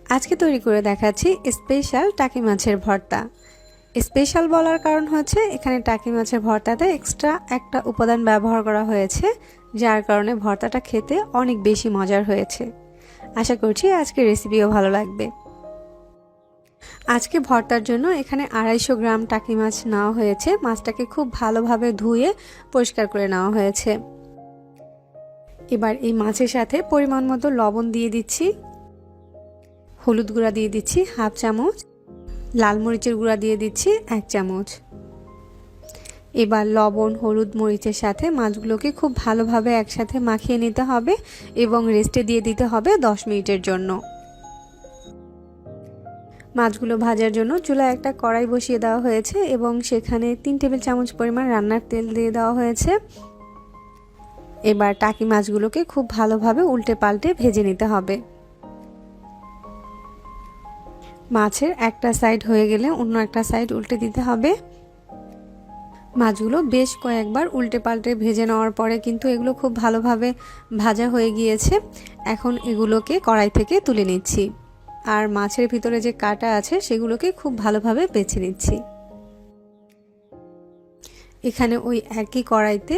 আজকে তৈরি করে দেখাচ্ছি স্পেশাল টাকি মাছের ভর্তা। স্পেশাল বলার কারণ হচ্ছে এখানে টাকি মাছের ভর্তাতে এক্সট্রা একটা উপাদান ব্যবহার করা হয়েছে, যার কারণে ভর্তাটা খেতে অনেক বেশি মজার হয়েছে। আশা করছি আজকের রেসিপিও ভালো লাগবে। আজকে ভর্তার জন্য এখানে 250 গ্রাম টাকি মাছ নেওয়া হয়েছে। মাছটাকে খুব ভালোভাবে ধুয়ে পরিষ্কার করে নেওয়া হয়েছে। এবার এই মাছের সাথে পরিমাণ মতো লবণ দিয়ে দিচ্ছি, হলুদ গুঁড়া দিয়ে দিচ্ছি হাফ চামচ, লাল মরিচের গুঁড়া দিয়ে দিচ্ছি 1 চামচ। এবার লবণ হলুদ মরিচের সাথে মাছগুলোকে খুব ভালোভাবে একসাথে মাখিয়ে নিতে হবে এবং রেস্টে দিয়ে দিতে হবে 10 মিনিটের জন্য। মাছগুলো ভাজার জন্য চুলায় একটা কড়াই বসিয়ে দেওয়া হয়েছে এবং সেখানে 3 টেবিল চামচ পরিমাণ রান্নার তেল দিয়ে দেওয়া হয়েছে। এবার টাকি মাছগুলোকে খুব ভালোভাবে উল্টে পাল্টে ভেজে নিতে হবে। মাছের একটা সাইড হয়ে গেলে অন্য একটা সাইড উল্টে দিতে হবে। মাছগুলো বেশ কয়েকবার উল্টে পাল্টে ভেজে নেওয়ার পরে কিন্তু এগুলো খুব ভালোভাবে ভাজা হয়ে গিয়েছে। এখন এগুলোকে কড়াই থেকে তুলে নিচ্ছি আর মাছের ভিতরে যে কাঁটা আছে সেগুলোকে খুব ভালোভাবে বেছে নিচ্ছি। এখানে ওই একই কড়াইতে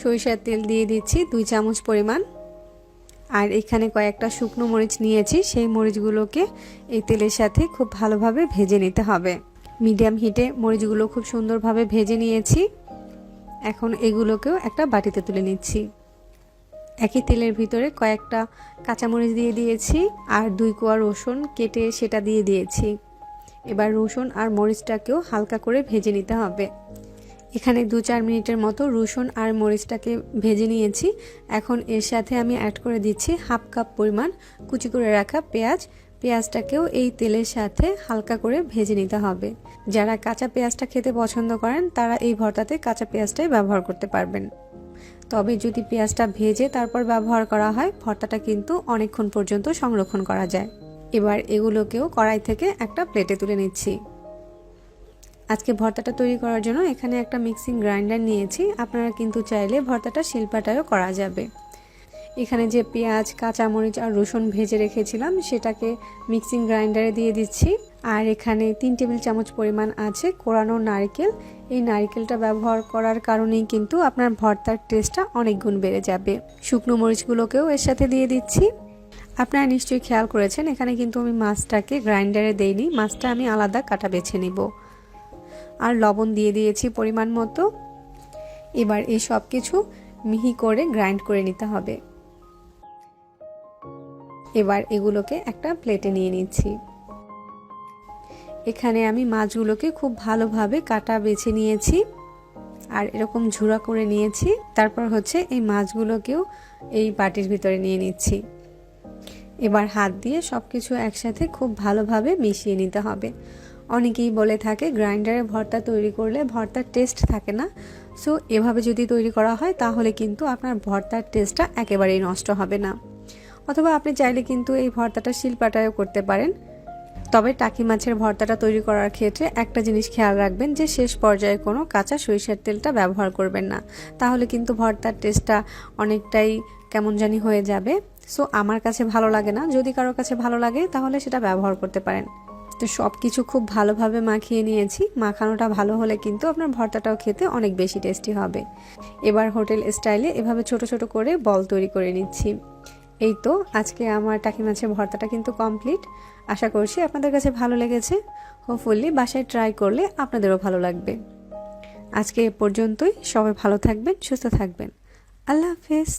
সরিষার তেল দিয়ে দিচ্ছি 2 চামচ পরিমাণ, আর এখানে কয়েকটা শুকনো মরিচ নিয়েছি, সেই মরিচগুলোকে এই তেলের সাথে খুব ভালোভাবে ভেজে নিতে হবে। মিডিয়াম হিটে মরিচগুলো খুব সুন্দরভাবে ভেজে নিয়েছি। এখন এগুলোকেও একটা বাটিতে তুলে নিচ্ছি। একই তেলের ভিতরে কয়েকটা কাঁচামরিচ দিয়ে দিয়েছি আর 2 কোয়া রসুন কেটে সেটা দিয়ে দিয়েছি। এবার রসুন আর মরিচটাকেও হালকা করে ভেজে নিতে হবে। এখানে 2-4 মিনিটের মতো রসুন আর মরিচটাকে ভেজে নিয়েছি। এখন এর সাথে আমি অ্যাড করে দিচ্ছি হাফ কাপ পরিমাণ কুচি করে রাখা পেঁয়াজ। পেঁয়াজটাকেও এই তেলের সাথে হালকা করে ভেজে নিতে হবে। যারা কাঁচা পেঁয়াজটা খেতে পছন্দ করেন তারা এই ভর্তাতে কাঁচা পেঁয়াজটাই ব্যবহার করতে পারবেন। তবে যদি পেঁয়াজটা ভেজে তারপর ব্যবহার করা হয় ভর্তাটা কিন্তু অনেকক্ষণ পর্যন্ত সংরক্ষণ করা যায়। এবার এগুলোকেও কড়াই থেকে একটা প্লেটে তুলে নিচ্ছি। আজকে ভর্তাটা তৈরি করার জন্য এখানে একটা মিক্সিং গ্রাইন্ডার নিয়েছি। আপনারা কিন্তু চাইলে ভর্তাটা শিলপাটায়ও করা যাবে। এখানে যে পেঁয়াজ কাঁচামরিচ আর রসুন ভেজে রেখেছিলাম সেটাকে মিক্সিং গ্রাইন্ডারে দিয়ে দিচ্ছি। আর এখানে 3 টেবিল চামচ পরিমাণ আছে কোরানো নারকেল। এই নারকেলটা ব্যবহার করার কারণেই কিন্তু আপনার ভর্তার টেস্টটা অনেক গুণ বেড়ে যাবে। শুকনো মরিচগুলোকেও এর সাথে দিয়ে দিচ্ছি। আপনারা নিশ্চয়ই খেয়াল করেছেন এখানে কিন্তু আমি মাছটাকে গ্রাইন্ডারে দেইনি, মাছটা আমি আলাদা কাটা বেছে নিব। আর লবণ দিয়ে দিয়েছি পরিমাণ মতো। এবার এই সব কিছু মিহি করে গ্রাইন্ড করে নিতে হবে। এবার এগুলোকে একটা প্লেটে নিয়ে নিচ্ছি। এখানে আমি মাছগুলোকে খুব ভালোভাবে কাটা বেছে নিয়েছি আর এরকম ঝুরা করে নিয়েছি। তারপর হচ্ছে এই মাছগুলোকেও এই বাটির ভিতরে নিয়ে নিচ্ছি। এবার হাত দিয়ে সবকিছু একসাথে খুব ভালোভাবে মিশিয়ে নিতে হবে। অনেকেই বলে থাকে গ্রাইন্ডারে ভর্তা তৈরি করলে ভর্তার টেস্ট থাকে না। সো এভাবে যদি তৈরি করা হয় তাহলে কিন্তু আপনার ভর্তার টেস্টটা একেবারেই নষ্ট হবে না। অথবা আপনি চাইলে কিন্তু এই ভর্তাটা শিলপাটায়ও করতে পারেন। তবে টাকি মাছের ভর্তাটা তৈরি করার ক্ষেত্রে একটা জিনিস খেয়াল রাখবেন যে শেষ পর্যায়ে কোনো কাঁচা সরিষার তেলটা ব্যবহার করবেন না, তাহলে কিন্তু ভর্তার টেস্টটা অনেকটাই কেমন জানি হয়ে যাবে। সো আমার কাছে ভালো লাগে না, যদি কারো কাছে ভালো লাগে তাহলে সেটা ব্যবহার করতে পারেন। তো সব কিছু খুব ভালোভাবে মাখিয়ে নিয়েছি। মাখানোটা ভালো হলে কিন্তু আপনার ভর্তাটাও খেতে অনেক বেশি টেস্টি হবে। এবার হোটেল স্টাইলে এভাবে ছোট ছোট করে বল তৈরি করে নিচ্ছি। এই তো আজকে আমার টাকি মাছের ভর্তাটা কিন্তু কমপ্লিট। আশা করছি আপনাদের কাছে ভালো লেগেছে। হোপফুলি বাসায় ট্রাই করলে আপনাদেরও ভালো লাগবে। আজকে এ পর্যন্তই। সবাই ভালো থাকবেন, সুস্থ থাকবেন। আল্লাহ হাফেজ।